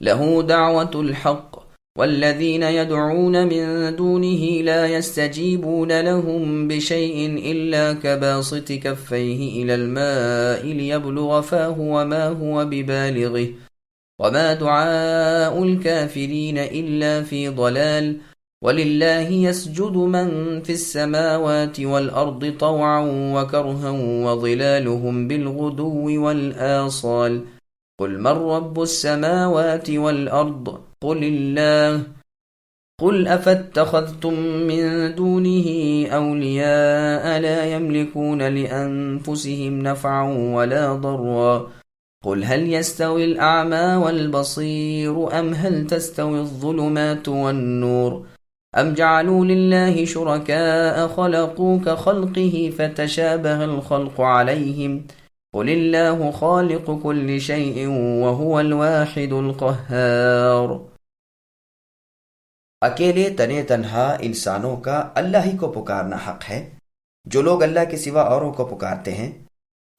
له دعوة الحق والذين يدعون من دونه لا يستجيبون لهم بشيء إلا كباسط كفيه إلى الماء ليبلغ فاه وما هو ببالغه وما دعاء الكافرين إلا في ضلال ولله يسجد من في السماوات والأرض طوعا وكرها وظلالهم بالغدو والآصال قل من رب السماوات والأرض قل الله قل أفاتخذتم من دونه أولياء لا يملكون لأنفسهم نفعا ولا ضرا قل هل يستوي الأعمى والبصير أم هل تستوي الظلمات والنور أم جعلوا لله شركاء خلقوا كخلقه فتشابه الخلق عليهم قل الله خالق كل شيء وهو الواحد القهار۔ اکیلے تنے تنہا انسانوں کا اللہ ہی کو پکارنا حق ہے۔ جو لوگ اللہ کے سوا اوروں کو پکارتے ہیں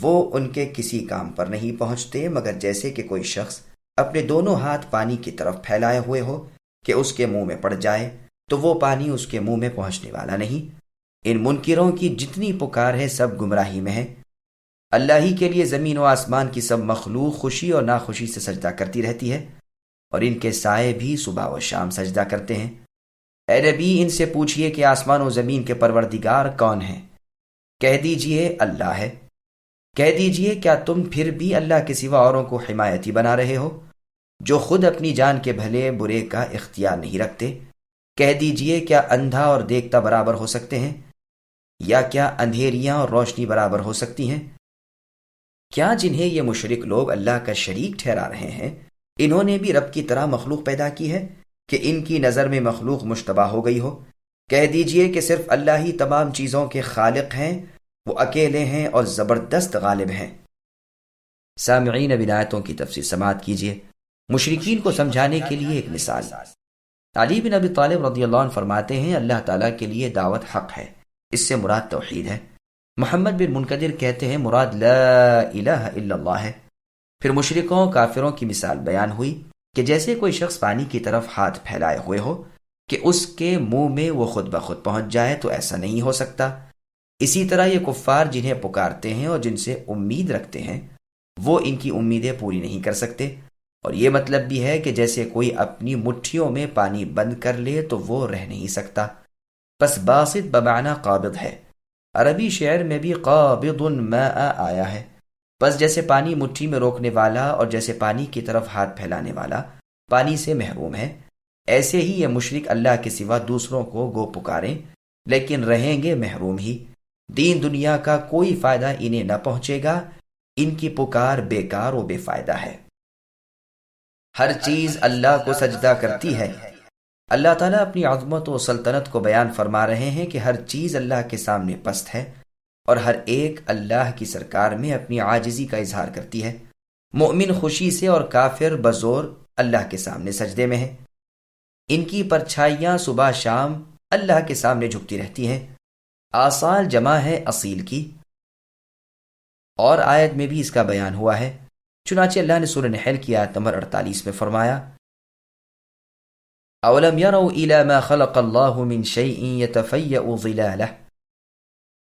وہ ان کے کسی کام پر نہیں پہنچتے مگر جیسے کہ کوئی شخص اپنے دونوں ہاتھ پانی کی طرف پھیلائے ہوئے ہو کہ اس کے منہ میں پڑ جائے تو وہ پانی اس کے منہ میں پہنچنے والا نہیں۔ ان منکروں کی جتنی پکار ہے سب گمراہی میں ہے۔ اللہ ہی کے لیے زمین و آسمان کی سب مخلوق خوشی اور ناخوشی سے سجدہ کرتی رہتی ہے، اور ان کے سائے بھی صبح و شام سجدہ کرتے ہیں۔ اے نبی، ان سے پوچھئے کہ آسمان و زمین کے پروردگار کون ہیں؟ کہہ دیجئے اللہ ہے۔ کہہ دیجئے کیا تم پھر بھی اللہ کے سوا اوروں کو حمایتی بنا رہے ہو جو خود اپنی جان کے بھلے برے کا اختیار نہیں رکھتے؟ کہہ دیجئے کیا اندھا اور دیکھتا برابر ہو سکتے ہیں؟ یا کیا اندھیریاں اور روشنی برابر ہو سکتی ہیں؟ کیا جنہیں یہ مشرک لوگ اللہ کا شریک ٹھہرا رہے ہیں انہوں نے بھی رب کی طرح مخلوق پیدا کی ہے کہ ان کی نظر میں مخلوق مشتبہ ہو گئی ہو؟ کہہ دیجئے کہ صرف اللہ ہی تمام چیزوں کے خالق ہیں، وہ اکیلے ہیں اور زبردست غالب ہیں۔ سامعین، اب آیتوں کی تفسیر سماعت کیجئے۔ مشرکین کو سمجھانے کے لیے ایک مثال۔ علی بن ابی طالب رضی اللہ عنہ فرماتے ہیں اللہ تعالیٰ کے لیے دعوت حق ہے، اس سے مراد توحید ہے۔ محمد بن منکدر کہتے ہیں مراد لا الہ الا اللہ ہے۔ پھر مشرکوں کافروں کی مثال بیان ہوئی کہ جیسے کوئی شخص پانی کی طرف ہاتھ پھیلائے ہوئے ہو کہ اس کے منہ میں وہ خود بخود پہنچ جائے تو ایسا نہیں ہو سکتا۔ اسی طرح یہ کفار جنہیں پکارتے ہیں اور جن سے امید رکھتے ہیں وہ ان کی امیدیں پوری نہیں کر سکتے۔ اور یہ مطلب بھی ہے کہ جیسے کوئی اپنی مٹھیوں میں پانی بند کر لے تو وہ رہ نہیں سکتا۔ پس باسط بمعنی قابض ہے۔ عربی شعر میں بھی قابض ماء آیا ہے۔ بس جیسے پانی مٹھی میں روکنے والا اور جیسے پانی کی طرف ہاتھ پھیلانے والا پانی سے محروم ہے، ایسے ہی یہ مشرک اللہ کے سوا دوسروں کو گو پکاریں لیکن رہیں گے محروم ہی۔ دین دنیا کا کوئی فائدہ انہیں نہ پہنچے گا، ان کی پکار بیکار و بے فائدہ ہے۔ ہر چیز اللہ کو سجدہ کرتی ہے۔ اللہ تعالیٰ اپنی عظمت و سلطنت کو بیان فرما رہے ہیں کہ ہر چیز اللہ کے سامنے پست ہے اور ہر ایک اللہ کی سرکار میں اپنی عاجزی کا اظہار کرتی ہے۔ مومن خوشی سے اور کافر بزور اللہ کے سامنے سجدے میں ہے۔ ان کی پرچھائیاں صبح شام اللہ کے سامنے جھکتی رہتی ہیں۔ آصال جمع ہے اصیل کی، اور آیت میں بھی اس کا بیان ہوا ہے۔ چنانچہ اللہ نے سورہ نحل کی آیت نمبر 48 میں فرمایا اولم يروا الى ما خلق اللہ من شیء یتفیأ ظلالہ،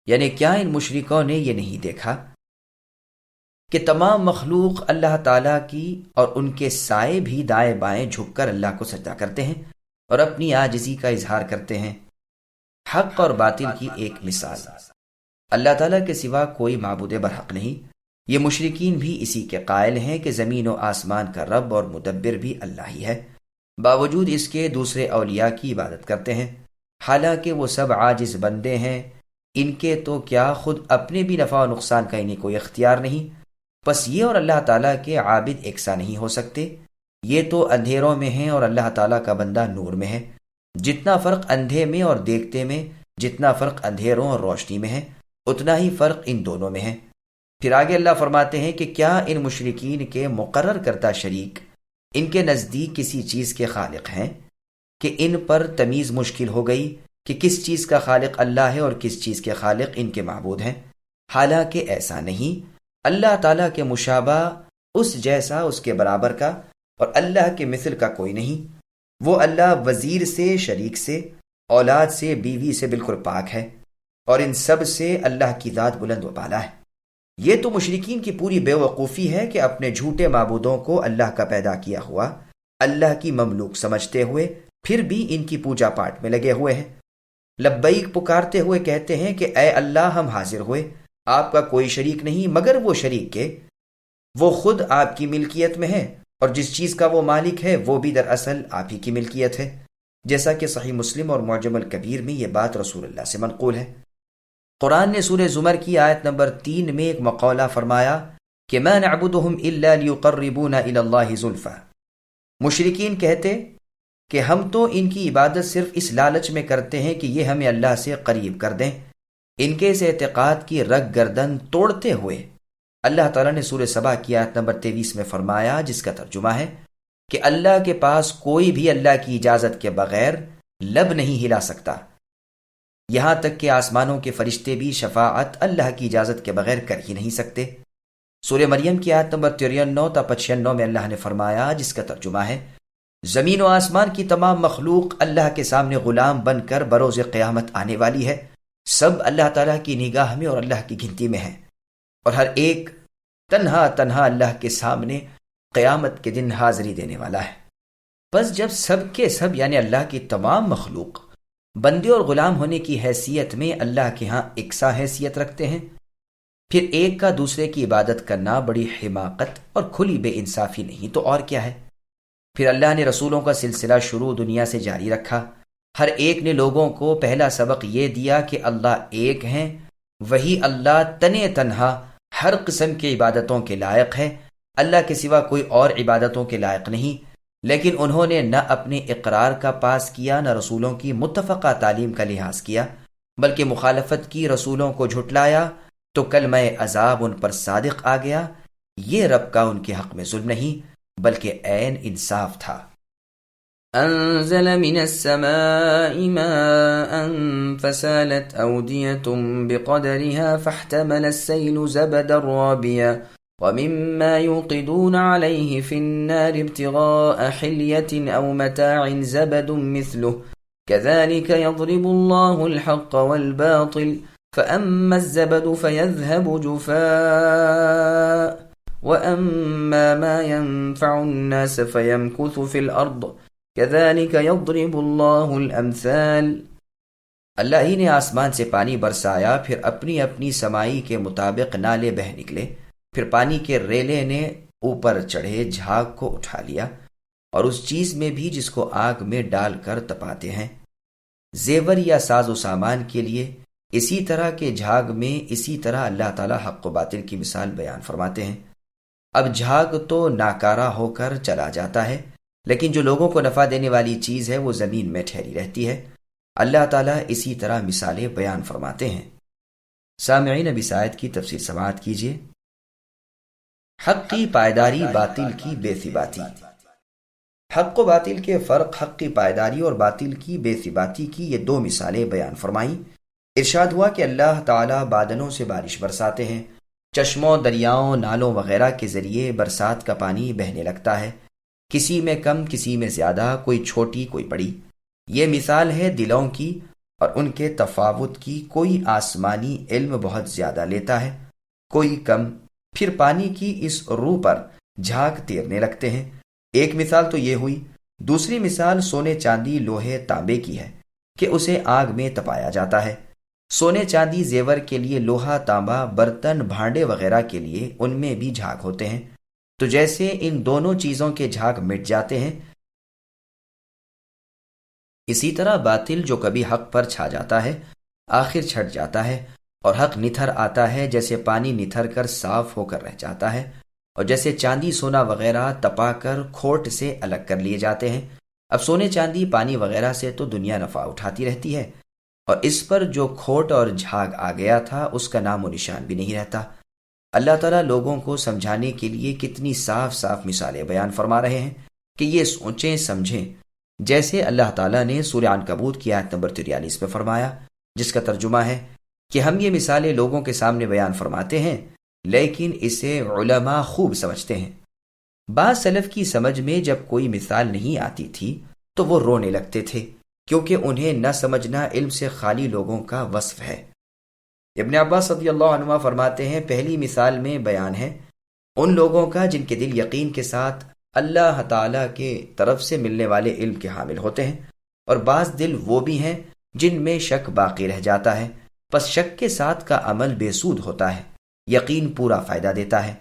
یعنی کیا ان مشرکوں نے یہ نہیں دیکھا کہ تمام مخلوق اللہ تعالیٰ کی اور ان کے سائے بھی دائیں بائیں جھک کر اللہ کو سجدہ کرتے ہیں اور اپنی عاجزی کا اظہار کرتے ہیں۔ حق اور باطل کی ایک مثال۔ اللہ تعالیٰ کے سوا کوئی معبود برحق نہیں۔ یہ مشرکین بھی اسی کے قائل ہیں کہ زمین و آسمان کا رب اور مدبر بھی اللہ ہی ہے، باوجود اس کے دوسرے اولیاء کی عبادت کرتے ہیں، حالانکہ وہ سب عاجز بندے ہیں۔ ان کے تو کیا خود اپنے بھی نفع و نقصان کا انہیں کوئی اختیار نہیں۔ پس یہ اور اللہ تعالیٰ کے عابد یکساں نہیں ہو سکتے۔ یہ تو اندھیروں میں ہیں اور اللہ تعالیٰ کا بندہ نور میں ہے۔ جتنا فرق اندھے میں اور دیکھتے میں، جتنا فرق اندھیروں اور روشنی میں ہے، اتنا ہی فرق ان دونوں میں ہے۔ پھر آگے اللہ فرماتے ہیں کہ کیا ان مشرکین کے مقرر کردہ شریک ان کے نزدیک کسی چیز کے خالق ہیں کہ ان پر تمیز مشکل ہو گئی کہ کس چیز کا خالق اللہ ہے اور کس چیز کے خالق ان کے معبود ہیں؟ حالانکہ ایسا نہیں۔ اللہ تعالیٰ کے مشابہ اس جیسا، اس کے برابر کا اور اللہ کے مثل کا کوئی نہیں۔ وہ اللہ وزیر سے، شریک سے، اولاد سے، بیوی سے بالکل پاک ہے، اور ان سب سے اللہ کی ذات بلند و بالا ہے۔ یہ تو مشرکین کی پوری بے وقوفی ہے کہ اپنے جھوٹے معبودوں کو اللہ کا پیدا کیا ہوا اللہ کی مملوک سمجھتے ہوئے پھر بھی ان کی پوجا پاٹ میں لگے ہوئے ہیں۔ لبیک پکارتے ہوئے کہتے ہیں کہ اے اللہ، ہم حاضر ہوئے، آپ کا کوئی شریک نہیں مگر وہ شریک کے وہ خود آپ کی ملکیت میں ہے، اور جس چیز کا وہ مالک ہے وہ بھی دراصل آپ ہی کی ملکیت ہے، جیسا کہ صحیح مسلم اور معجم الکبیر میں یہ بات رسول اللہ سے منقول ہے۔ قرآن نے سورہ زمر کی آیت نمبر 3 میں ایک مقولہ فرمایا کہ ما نعبدهم الا ليقربونا الى الله زلفى۔ مشرکین کہتے کہ ہم تو ان کی عبادت صرف اس لالچ میں کرتے ہیں کہ یہ ہمیں اللہ سے قریب کر دیں۔ ان کے اس اعتقاد کی رگ گردن توڑتے ہوئے اللہ تعالیٰ نے سورہ سبا کی آیت نمبر 23 میں فرمایا، جس کا ترجمہ ہے کہ اللہ کے پاس کوئی بھی اللہ کی اجازت کے بغیر لب نہیں ہلا سکتا، یہاں تک کہ آسمانوں کے فرشتے بھی شفاعت اللہ کی اجازت کے بغیر کر ہی نہیں سکتے۔ سورہ مریم کی آیت نمبر 93 تا 96 میں اللہ نے فرمایا، جس کا ترجمہ ہے زمین و آسمان کی تمام مخلوق اللہ کے سامنے غلام بن کر بروز قیامت آنے والی ہے، سب اللہ تعالیٰ کی نگاہ میں اور اللہ کی گنتی میں ہیں، اور ہر ایک تنہا تنہا اللہ کے سامنے قیامت کے دن حاضری دینے والا ہے۔ بس جب سب کے سب یعنی اللہ کی تمام مخلوق بندے اور غلام ہونے کی حیثیت میں اللہ کے ہاں یکساں حیثیت رکھتے ہیں، پھر ایک کا دوسرے کی عبادت کرنا بڑی حماقت اور کھلی بے انصافی نہیں تو اور کیا ہے۔ پھر اللہ نے رسولوں کا سلسلہ شروع دنیا سے جاری رکھا، ہر ایک نے لوگوں کو پہلا سبق یہ دیا کہ اللہ ایک ہیں، وہی اللہ تنے تنہا ہر قسم کی عبادتوں کے لائق ہے، اللہ کے سوا کوئی اور عبادتوں کے لائق نہیں۔ لیکن انہوں نے نہ اپنے اقرار کا پاس کیا، نہ رسولوں کی متفقہ تعلیم کا لحاظ کیا، بلکہ مخالفت کی، رسولوں کو جھٹلایا، تو کلمہ عذاب ان پر صادق آ گیا۔ یہ رب کا ان کے حق میں ظلم نہیں بلکہ عین انصاف تھا۔ أنزل من السماء ماء فسالت أودية بقدرها فاحتمل السيل زبدا رابيا ومما يوقدون عليه في النار ابتغاء حلية أو متاع زبد مثله كذلك يضرب الله الحق والباطل فأما الزبد فيذهب جفاء وأما ما ينفع الناس فيمكث في الأرض كذلك يضرب الله الأمثال۔ اللہ ہی نے آسمان سے پانی برسایا، پھر اپنی اپنی سمائی کے مطابق نالے بہہ نکلے، پھر پانی کے ریلے نے اوپر چڑھے جھاگ کو اٹھا لیا، اور اس چیز میں بھی جس کو آگ میں ڈال کر تپاتے ہیں، زیور یا ساز و سامان کے لیے، اسی طرح کے جھاگ میں اسی طرح اللہ تعالیٰ حق و باطل کی مثال بیان فرماتے ہیں۔ اب جھاگ تو ناکارہ ہو کر چلا جاتا ہے، لیکن جو لوگوں کو نفع دینے والی چیز ہے وہ زمین میں ٹھہری رہتی ہے۔ اللہ تعالیٰ اسی طرح مثالیں بیان فرماتے ہیں۔ سامعین، اب اس آیت کی تفسیر سماعت کیجیے۔ حق کی پائیداری، باطل کی بے ثباتی۔ حق و باطل کے فرق، حق کی پائیداری اور باطل کی بے ثباتی کی یہ دو مثالیں بیان فرمائیں۔ ارشاد ہوا کہ اللہ تعالیٰ بادلوں سے بارش برساتے ہیں، چشموں، دریاؤں، نالوں وغیرہ کے ذریعے برسات کا پانی بہنے لگتا ہے، کسی میں کم، کسی میں زیادہ، کوئی چھوٹی کوئی بڑی۔ یہ مثال ہے دلوں کی اور ان کے تفاوت کی۔ کوئی آسمانی علم بہت زیادہ لیتا ہے، کوئی کم۔ پھر پانی کی اس روح پر جھاگ تیرنے لگتے ہیں۔ ایک مثال تو یہ ہوئی۔ دوسری مثال سونے، چاندی، لوہے، تانبے کی ہے کہ اسے آگ میں تپایا جاتا ہے۔ سونے چاندی زیور کے لیے، لوہا تانبا برتن بھانڈے وغیرہ کے لیے، ان میں بھی جھاگ ہوتے ہیں۔ تو جیسے ان دونوں چیزوں کے جھاگ مٹ جاتے ہیں، اسی طرح باطل جو کبھی حق پر چھا جاتا ہے آخر چھٹ جاتا ہے، اور حق نتھر آتا ہے جیسے پانی نتھر کر صاف ہو کر رہ جاتا ہے، اور جیسے چاندی، سونا وغیرہ تپا کر کھوٹ سے الگ کر لیے جاتے ہیں۔ اب سونے، چاندی، پانی وغیرہ سے تو دنیا نفع اٹھاتی رہتی ہے، اور اس پر جو کھوٹ اور جھاگ آ گیا تھا اس کا نام و نشان بھی نہیں رہتا۔ اللہ تعالیٰ لوگوں کو سمجھانے کے لیے کتنی صاف صاف مثالیں بیان فرما رہے ہیں کہ یہ سوچیں سمجھیں، جیسے اللہ تعالیٰ نے سورہ عنکبوت کی آیت نمبر 43 میں فرمایا، جس کا ترجمہ ہے کہ ہم یہ مثالیں لوگوں کے سامنے بیان فرماتے ہیں، لیکن اسے علماء خوب سمجھتے ہیں۔ بعض سلف کی سمجھ میں جب کوئی مثال نہیں آتی تھی تو وہ رونے لگتے تھے، کیونکہ انہیں نہ سمجھنا علم سے خالی لوگوں کا وصف ہے۔ ابن عباس رضی اللہ عنہ فرماتے ہیں، پہلی مثال میں بیان ہے ان لوگوں کا جن کے دل یقین کے ساتھ اللہ تعالیٰ کے طرف سے ملنے والے علم کے حامل ہوتے ہیں، اور بعض دل وہ بھی ہیں جن میں شک باقی رہ جاتا ہے، پس شک کے ساتھ کا عمل بے سود ہوتا ہے، یقین پورا فائدہ دیتا ہے۔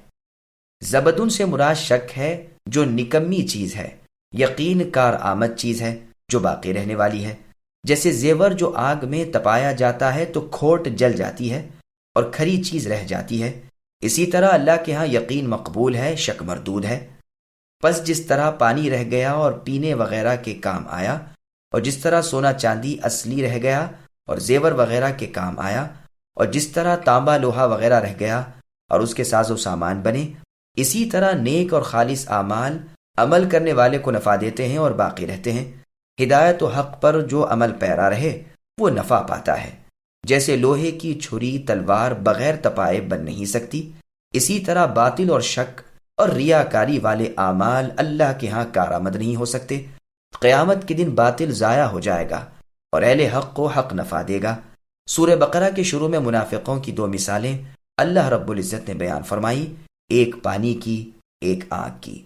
زبدن سے مراد شک ہے جو نکمی چیز ہے، یقین کار آمد چیز ہے جو باقی رہنے والی ہے۔ جیسے زیور جو آگ میں تپایا جاتا ہے تو کھوٹ جل جاتی ہے اور کھری چیز رہ جاتی ہے، اسی طرح اللہ کے ہاں یقین مقبول ہے، شک مردود ہے۔ پس جس طرح پانی رہ گیا اور پینے وغیرہ کے کام آیا، اور جس طرح سونا چاندی اصلی رہ گیا اور زیور وغیرہ کے کام آیا، اور جس طرح تانبا لوہا وغیرہ رہ گیا اور اس کے ساز و سامان بنے، اسی طرح نیک اور خالص اعمال عمل کرنے والے کو نفع دیتے ہیں اور باقی رہتے ہیں۔ ہدایت و حق پر جو عمل پیرا رہے وہ نفع پاتا ہے۔ جیسے لوہے کی چھری تلوار بغیر تپائے بن نہیں سکتی، اسی طرح باطل اور شک اور ریاکاری والے اعمال اللہ کے ہاں کارآمد نہیں ہو سکتے۔ قیامت کے دن باطل ضائع ہو جائے گا اور اہل حق کو حق نفع دے گا۔ سورہ بقرہ کے شروع میں منافقوں کی دو مثالیں اللہ رب العزت نے بیان فرمائی، ایک پانی کی، ایک آگ کی۔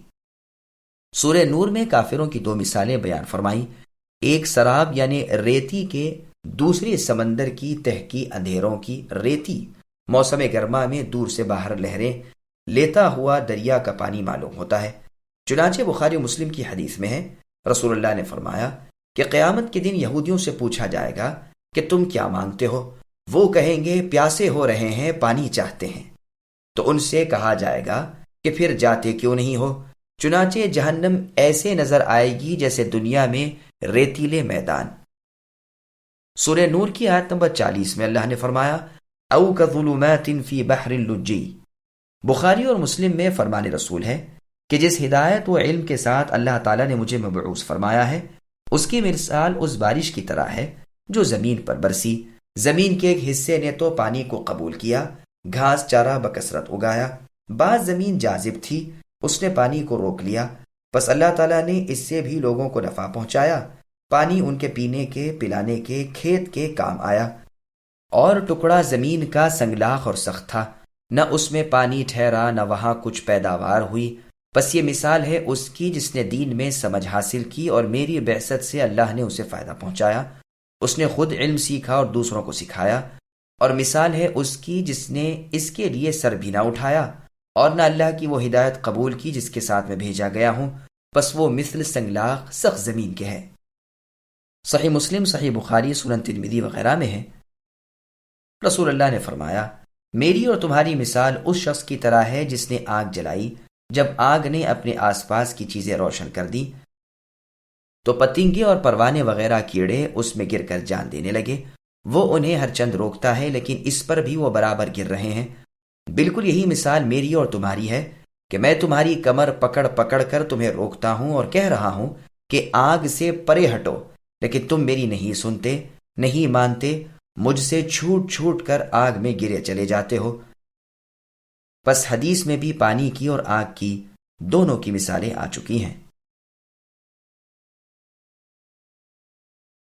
سورہ نور میں کافروں کی دو مثالیں بیان فرمائی، ایک سراب یعنی ریتی کے، دوسری سمندر کی تہ کی اندھیروں کی۔ ریتی موسم گرما میں دور سے باہر لہریں لیتا ہوا دریا کا پانی معلوم ہوتا ہے۔ چنانچہ بخاری و مسلم کی حدیث میں ہے، رسول اللہ نے فرمایا کہ قیامت کے دن یہودیوں سے پوچھا جائے گا کہ تم کیا مانگتے ہو؟ وہ کہیں گے پیاسے ہو رہے ہیں، پانی چاہتے ہیں۔ تو ان سے کہا جائے گا کہ پھر جاتے کیوں نہیں ہو؟ چنانچہ جہنم ایسے نظر آئے گی جیسے دنیا میں ریتیلے میدان۔ سورہ نور کی آیت نمبر 40 میں اللہ نے فرمایا، او کظلمات فی بحر لجی۔ بخاری اور مسلم میں فرمان رسول ہے کہ جس ہدایت و علم کے ساتھ اللہ تعالیٰ نے مجھے مبعوث فرمایا ہے، اس کی مثال اس بارش کی طرح ہے جو زمین پر برسی۔ زمین کے ایک حصے نے تو پانی کو قبول کیا، گھاس چارہ بکثرت اگایا، بعض زمین جاذب تھی، اس نے پانی کو روک لیا، بس اللہ تعالیٰ نے اس سے بھی لوگوں کو نفع پہنچایا، پانی ان کے پینے کے، پلانے کے، کھیت کے کام آیا۔ اور ٹکڑا زمین کا سنگلاخ اور سخت تھا، نہ اس میں پانی ٹھہرا نہ وہاں کچھ پیداوار ہوئی۔ بس یہ مثال ہے اس کی جس نے دین میں سمجھ حاصل کی اور میری بعثت سے اللہ نے اسے فائدہ پہنچایا، اس نے خود علم سیکھا اور دوسروں کو سکھایا۔ اور مثال ہے اس کی جس نے اس کے لیے سر بھی نہ اٹھایا اور نہ اللہ کی وہ ہدایت قبول کی جس کے ساتھ میں بھیجا گیا ہوں، بس وہ مثل سنگلاخ سخت زمین کے ہے۔ صحیح مسلم، صحیح بخاری، سنن ترمذی وغیرہ میں ہے، رسول اللہ نے فرمایا، میری اور تمہاری مثال اس شخص کی طرح ہے جس نے آگ جلائی، جب آگ نے اپنے آس پاس کی چیزیں روشن کر دی تو پتنگے اور پروانے وغیرہ کیڑے اس میں گر کر جان دینے لگے۔ وہ انہیں ہر چند روکتا ہے لیکن اس پر بھی وہ برابر گر رہے ہیں۔ بالکل یہی مثال میری اور تمہاری ہے کہ میں تمہاری کمر پکڑ پکڑ کر تمہیں روکتا ہوں اور کہہ رہا ہوں کہ آگ سے پرے ہٹو، لیکن تم میری نہیں سنتے، نہیں مانتے، مجھ سے چھوٹ چھوٹ کر آگ میں گرے چلے جاتے ہو۔ پس حدیث میں بھی پانی کی اور آگ کی دونوں کی مثالیں آ چکی ہیں۔